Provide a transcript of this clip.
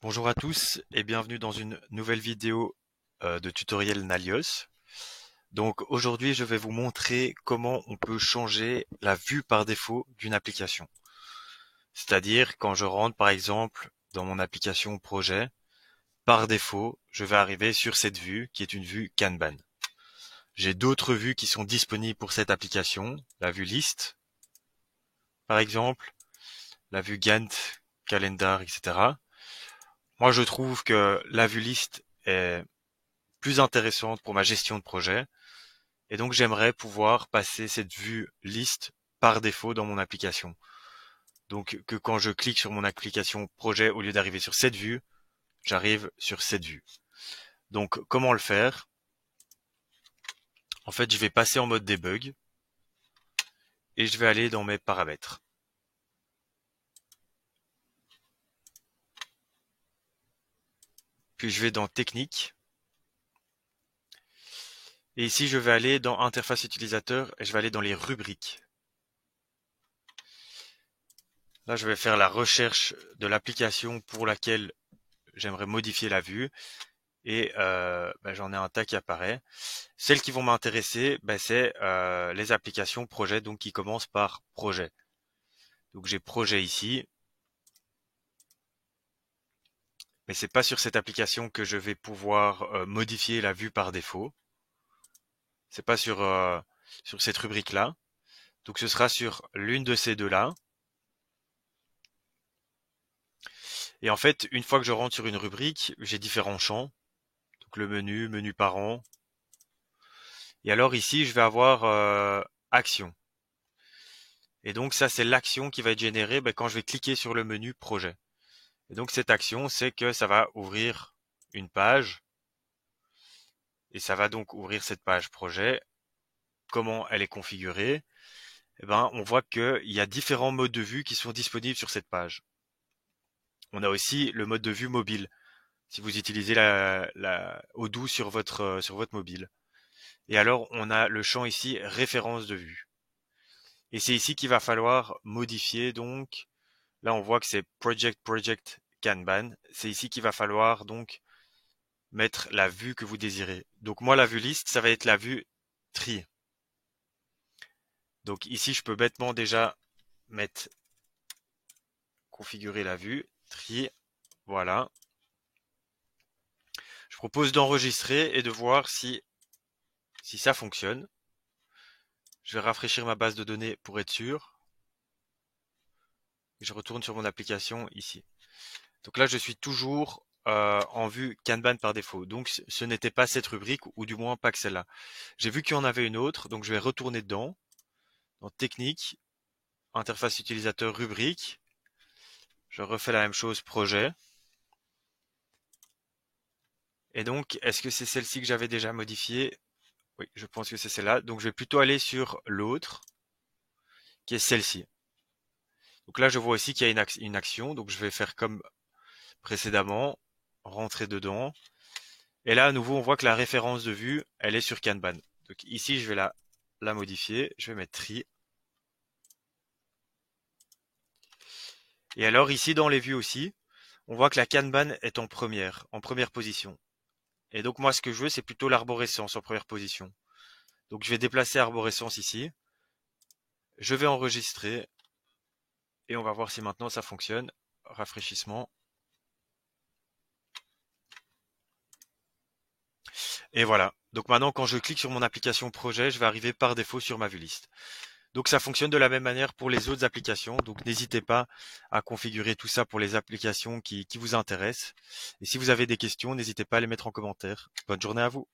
Bonjour à tous et bienvenue dans une nouvelle vidéo de tutoriel Nalios. Donc aujourd'hui je vais vous montrer comment on peut changer la vue par défaut d'une application. C'est-à-dire quand je rentre par exemple dans mon application projet, par défaut je vais arriver sur cette vue qui est une vue Kanban. J'ai d'autres vues qui sont disponibles pour cette application, la vue liste par exemple, la vue Gantt, calendar, etc. Moi je trouve que la vue liste est plus intéressante pour ma gestion de projet. Et donc j'aimerais pouvoir passer cette vue liste par défaut dans mon application. Donc que quand je clique sur mon application projet, au lieu d'arriver sur cette vue, j'arrive sur cette vue. Donc comment le faire? En fait, je vais passer en mode debug et je vais aller dans mes paramètres. Puis je vais dans technique. Et ici, je vais aller dans interface utilisateur et je vais aller dans les rubriques. Là, je vais faire la recherche de l'application pour laquelle j'aimerais modifier la vue. Et j'en ai un tas qui apparaît. Celles qui vont m'intéresser, c'est les applications projet, donc qui commencent par projet. Donc j'ai projet ici, mais c'est pas sur cette application que je vais pouvoir modifier la vue par défaut. C'est pas sur cette rubrique-là. Donc ce sera sur l'une de ces deux-là. Et en fait, une fois que je rentre sur une rubrique, j'ai différents champs. Donc le menu, menu parent. Et alors ici, je vais avoir action. Et donc ça, c'est l'action qui va être générée quand je vais cliquer sur le menu projet. Et donc cette action, c'est que ça va ouvrir une page. Et ça va donc ouvrir cette page projet. Comment elle est configurée? On voit qu'il y a différents modes de vue qui sont disponibles sur cette page. On a aussi le mode de vue mobile, si vous utilisez la Odoo sur votre mobile. Et alors, on a le champ ici, référence de vue. Et c'est ici qu'il va falloir modifier donc. Là, on voit que c'est Project Kanban. C'est ici qu'il va falloir donc mettre la vue que vous désirez. Donc moi, la vue liste, ça va être la vue tri. Donc ici, je peux bêtement déjà mettre configurer la vue tri. Voilà. Je propose d'enregistrer et de voir si ça fonctionne. Je vais rafraîchir ma base de données pour être sûr. Et je retourne sur mon application ici. Donc là, je suis toujours en vue Kanban par défaut. Donc ce n'était pas cette rubrique, ou du moins pas que celle-là. J'ai vu qu'il y en avait une autre, donc je vais retourner dedans. Dans technique, interface utilisateur, rubrique. Je refais la même chose, projet. Et donc, est-ce que c'est celle-ci que j'avais déjà modifiée? Oui, je pense que c'est celle-là. Donc je vais plutôt aller sur l'autre, qui est celle-ci. Donc là, je vois aussi qu'il y a une action. Donc je vais faire comme précédemment, rentrer dedans. Et là, à nouveau, on voit que la référence de vue, elle est sur Kanban. Donc ici, je vais la modifier. Je vais mettre tri. Et alors ici, dans les vues aussi, on voit que la Kanban est en première position. Et donc moi, ce que je veux, c'est plutôt l'arborescence en première position. Donc je vais déplacer arborescence ici. Je vais enregistrer. Et on va voir si maintenant ça fonctionne. Rafraîchissement. Et voilà. Donc maintenant, quand je clique sur mon application projet, je vais arriver par défaut sur ma vue liste. Donc ça fonctionne de la même manière pour les autres applications. Donc n'hésitez pas à configurer tout ça pour les applications qui vous intéressent. Et si vous avez des questions, n'hésitez pas à les mettre en commentaire. Bonne journée à vous.